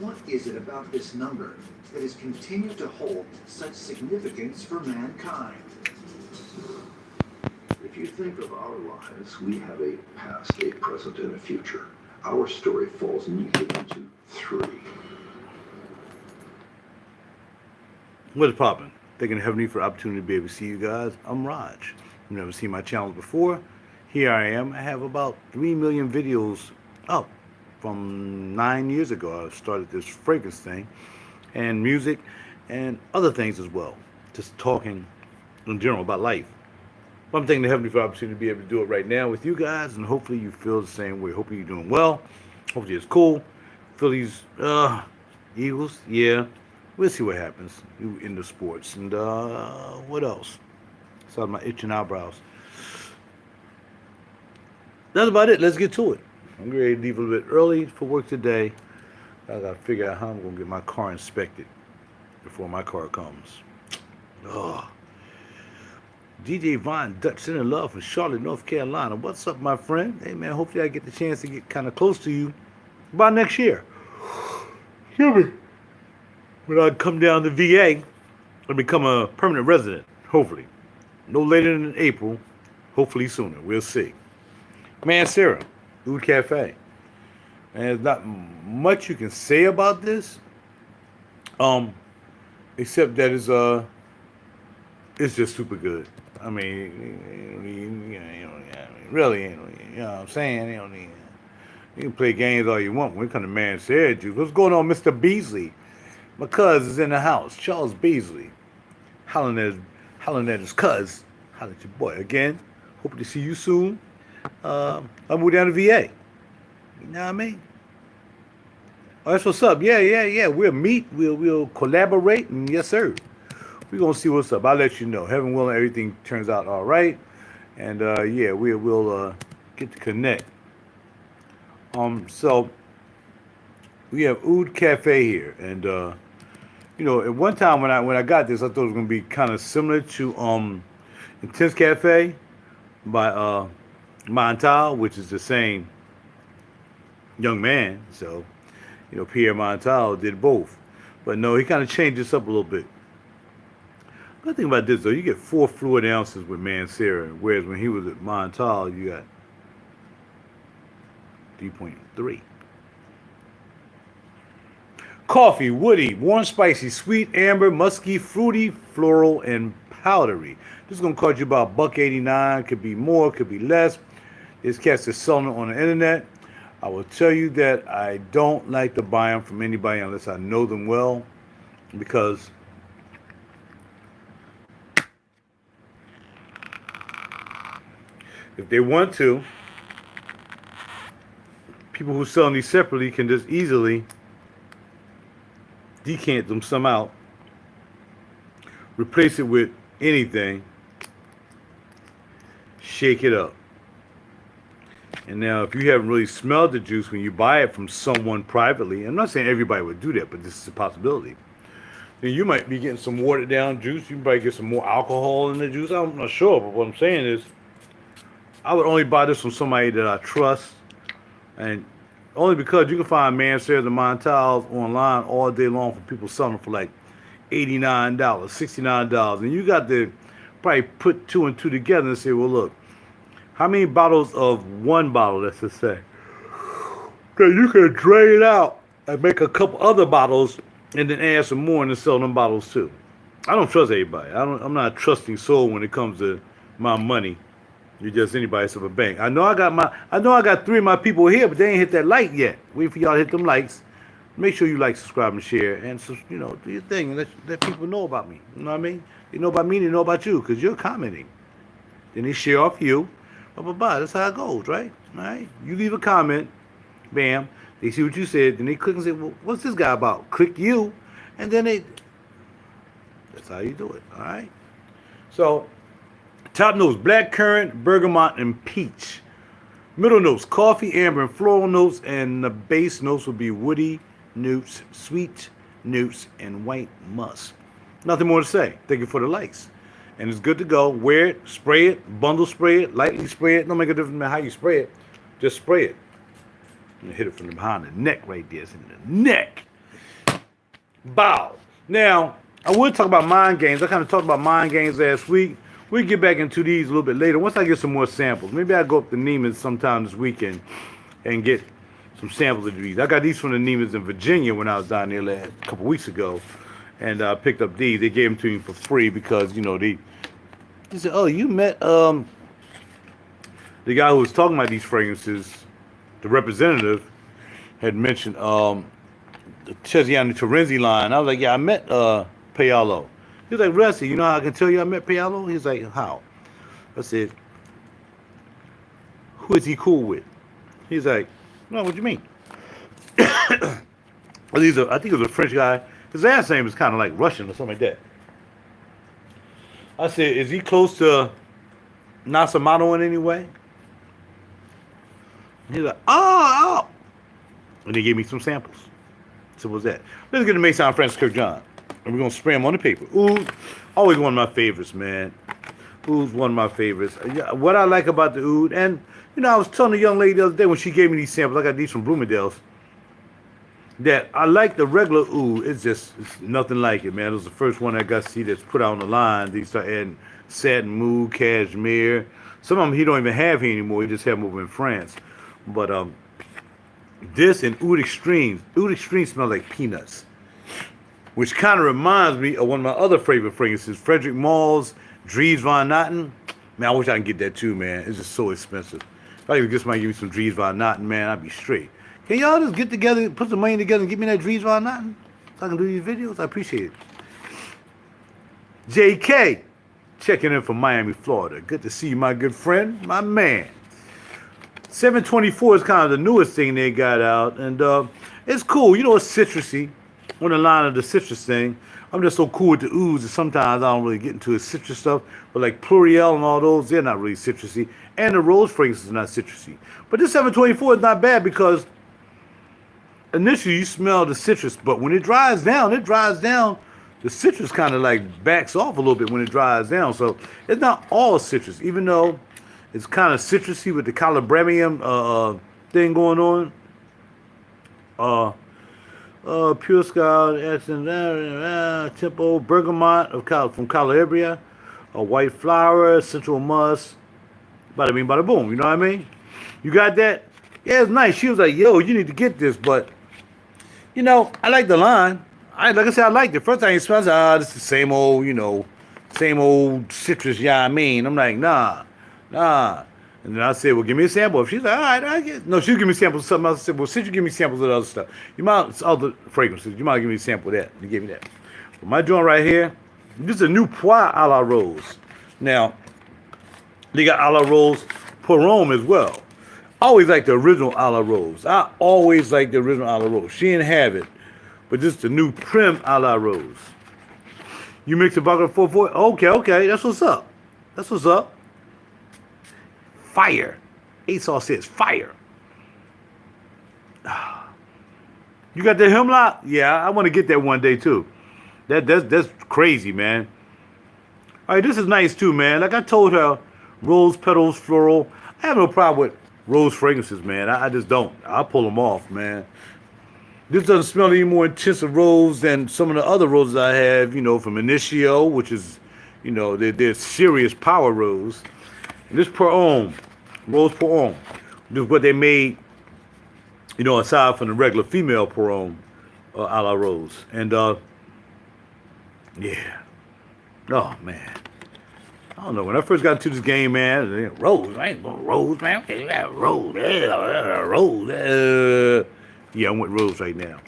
What is it about this number that has continued to hold such significance for mankind? If you think of our lives, we have a past, a present, and a future. Our story falls neatly into 3. What is poppin'? Thanking Heavenly for the opportunity to be able to see you guys. I'm Raj. You've never seen my channels before. Here I am. I have about 3 million videos up from 9 years ago. I started this fragrance thing and music and other things as well. Just talking in general about life. But I'm thanking the Heavenly for the opportunity to be able to do it right now with you guys, and hopefully you feel the same way. Hopefully you're doing well. Hopefully it's cool. Phillies, Eagles, yeah. We'll see what happens in the sports. And what else? Saw my itching eyebrows. That's about it. Let's get to it. I'm ready to leave a little bit early for work today. I gotta figure out how I'm gonna get my car inspected before my car comes. Oh. DJ Von Dutch sending love from Charlotte, North Carolina. What's up, my friend? Hey man, hopefully I get the chance to get kind of close to you by next year. Excuse me. When I come down to VA and become a permanent resident, hopefully. No later than April, hopefully sooner. We'll see. Mancera, Aoud Cafe. And there's not much you can say about this, except that it's just super good. I mean, really, you know what I'm saying? You can play games all you want when it comes to Mancera juice. What's going on, Mr. Beasley? My cuz is in the house. Charles Beasley. Hollering at his cuz. Hollering at your boy. Again, hoping to see you soon. I'll move down to VA. You know what I mean? Oh, that's what's up. Yeah. We'll meet. We'll collaborate. And yes, sir. We're going to see what's up. I'll let you know. Heaven willing, everything turns out all right. And, yeah, we'll get to connect. So we have Aoud Cafe here. And, you know, at one time when I got this, I thought it was going to be kind of similar to Intense Cafe by Montal, which is the same young man. So, you know, Pierre Montal did both. But no, he kind of changed this up a little bit. Good thing about this, though, you get 4 fluid ounces with Mancera, whereas when he was at Montal, you got 3.3. Coffee, woody, warm, spicy, sweet, amber, musky, fruity, floral, and powdery. This is going to cost you about $1.89. Could be more, could be less. This cats is selling it on the internet. I will tell you that I don't like to buy them from anybody unless I know them well, because if they want to, people who sell these separately can just easily decant them some out, replace it with anything, shake it up. And now, if you haven't really smelled the juice when you buy it from someone privately, I'm not saying everybody would do that, but this is a possibility, then you might be getting some watered down juice. You might get some more alcohol in the juice. I'm not sure, but what I'm saying is, I would only buy this from somebody that I trust, and only because you can find Mancera and Montals online all day long for people selling for like $89, $69, and you got to probably put 2 and 2 together and say, well, look, how many bottles of one bottle, let's just say, that you can drain out and make a couple other bottles and then add some more and then sell them bottles too. I don't trust everybody. I'm not a trusting soul when it comes to my money. You're just anybody except a bank. I know I got 3 of my people here, but they ain't hit that like yet. Wait for y'all to hit them likes. Make sure you like, subscribe, and share, and you know, do your thing. And let people know about me. You know what I mean? They know about me, they know about you, because you're commenting. Then they share off you. Blah, blah, blah. That's how it goes, right? All right? You leave a comment, bam. They see what you said, then they click and say, well, what's this guy about? Click you, and then that's how you do it, all right? So, top notes, blackcurrant, bergamot, and peach. Middle notes, coffee, amber, and floral notes, and the base notes will be woody notes, sweet notes, and white musk. Nothing more to say. Thank you for the likes. And it's good to go. Wear it, spray it, bundle spray it, lightly spray it. Don't make a difference how you spray it. Just spray it. And hit it from behind the neck right there. It's in the neck. Bow. Now, I would talk about mind games. I kind of talked about mind games last week. We'll get back into these a little bit later. Once I get some more samples. Maybe I'll go up to Neiman's sometime this weekend and get some samples of these. I got these from the Neiman's in Virginia when I was down there a couple weeks ago. And I picked up these. They gave them to me for free because, they said, oh, you met the guy who was talking about these fragrances, the representative, had mentioned the Kurkjian Terenzi line. I was like, yeah, I met Paolo. He was like, Rusty, you know how I can tell you I met Paolo? He's like, how? I said, who is he cool with? He's like, no, what do you mean? I think it was a French guy. His last name is kind of like Russian or something like that. I said, is he close to Nasamato in any way? He's like, oh. And they gave me some samples. So what's that? Let's get to Maison France Kurkjian. And we're going to spray them on the paper. Oud, always one of my favorites, man. Oud's one of my favorites. What I like about the Oud, and, I was telling the young lady the other day when she gave me these samples, I got these from Bloomingdale's, that I like the regular Oud. It's nothing like it, man. It was the first one I got to see that's put out on the line. They start adding satin, mood, cashmere. Some of them he don't even have here anymore. He just have them over in France. But this and Oud Extreme. Oud Extreme smell like peanuts, which kind of reminds me of one of my other favorite fragrances, Frederic Mall's Dries Van Noten. Man, I wish I could get that too, man. It's just so expensive. If I could get somebody to give me some Dries Van Noten, man, I'd be straight. Can y'all just get together, put some money together and get me that Dries Van Noten so I can do these videos? I appreciate it. JK, checking in from Miami, Florida. Good to see you, my good friend, my man. 724 is kind of the newest thing they got out, and it's cool. It's citrusy. On the line of the citrus thing, I'm just so cool with the Ouds that sometimes I don't really get into the citrus stuff. But like Pluriel and all those, they're not really citrusy. And the rose fragrance is not citrusy. But this 724 is not bad because initially you smell the citrus, but when it dries down, the citrus kind of like backs off a little bit when it dries down. So it's not all citrus, even though it's kind of citrusy with the calabramium thing going on. Pure Scout, Tempo, Bergamot from Calabria, a white flower, central musk, bada bing, bada boom. You know what I mean? You got that? Yeah, it's nice. She was like, yo, you need to get this, but, I like the line. Like I said, I liked it. First time it smells, this is the same old citrus, yeah, I mean. I'm like, nah. And then I said, well, give me a sample. If she's like, all right, I get. No, she'll give me samples of something else. I said, well, since you give me samples of the other stuff, other fragrances, you might give me a sample of that. You gave me that. But my joint right here, this is a new Pois a la Rose. Now, they got a la Rose Poirome as well. I always like the original a la Rose. I always like the original a la Rose. She didn't have it, but this is the new Prim a la Rose. You mix the bucket of 440? Okay, that's what's up. Fire. ASOS says fire. You got that hemlock? Yeah, I want to get that one day too. That's crazy, man. All right, this is nice too, man. Like I told her, rose petals, floral. I have no problem with rose fragrances, man. I just don't. I'll pull them off, man. This doesn't smell any more intense of rose than some of the other roses I have, from Initio, which is, they're serious power rose. And this Poirome, Rose Poirome, this is what they made, aside from the regular female Poirome a la Rose. And, yeah. Oh, man. I don't know. When I first got into this game, man, Rose, I ain't going Rose, man. Rose, Rose. Yeah, I went Rose right now.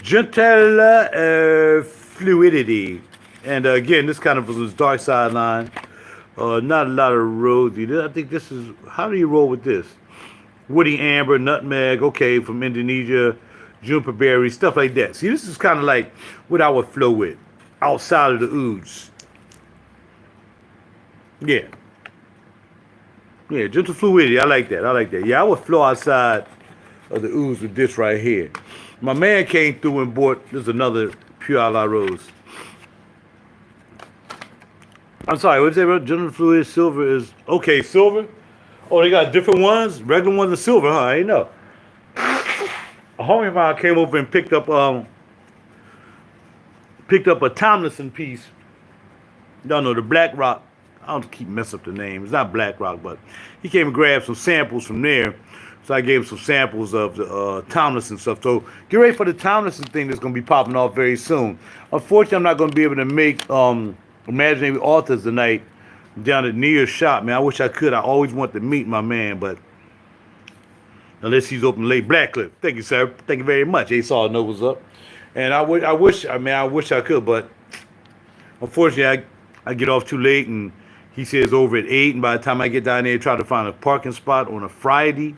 Gentle Fluidity. And, again, this kind of was this dark side line. Not a lot of rosy. I think this is, how do you roll with this? Woody amber, nutmeg, okay, from Indonesia, juniper berry, stuff like that. See, this is kind of like what I would flow with, outside of the Ouds. Yeah. Yeah, gentle fluidity, I like that. Yeah, I would flow outside of the Ouds with this right here. My man came through and bought, this is another Pure a la Rose. I'm sorry, what did you say about general fluid? Silver is, okay, silver? Oh, they got different ones? Regular ones are silver, huh? I ain't know. A homie of mine came over and picked up picked up a Tomlinson piece. Y'all know the Black Rock. I don't keep messing up the name. It's not Black Rock, but he came and grabbed some samples from there. So I gave him some samples of the Tomlinson stuff. So get ready for the Tomlinson thing that's going to be popping off very soon. Unfortunately, I'm not going to be able to make Imaginary Authors tonight down at Nia's shop, man. I wish I could. I always want to meet my man, but unless he's open late. Blackcliff. Thank you, sir. Thank you very much. Ace all knows what's up. And I wish I could, but unfortunately, I get off too late, and he says over at 8, and by the time I get down there and try to find a parking spot on a Friday,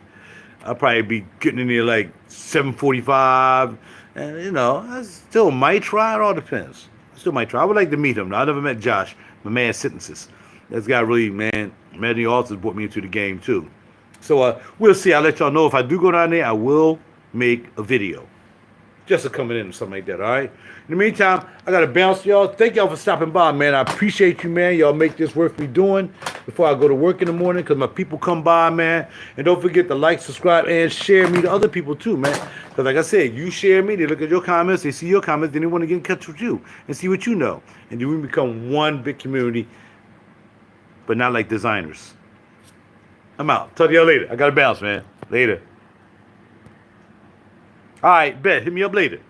I'll probably be getting in there like 7:45, and you know, I still might try. It all depends. I still might try. I would like to meet him. I never met Josh, my man Sentences. This guy really, man, Imaginary Authors brought me into the game too. So we'll see. I'll let y'all know if I do go down there. I will make a video. Just to coming in or something like that, all right? In the meantime, I got to bounce, y'all. Thank y'all for stopping by, man. I appreciate you, man. Y'all make this worth me doing before I go to work in the morning because my people come by, man. And don't forget to like, subscribe, and share me to other people, too, man. Because like I said, you share me, they look at your comments, they see your comments, then they want to get in touch with you and see what you know. And then we become one big community, but not like designers. I'm out. Talk to y'all later. I got to bounce, man. Later. All right, bet. Hit me up later.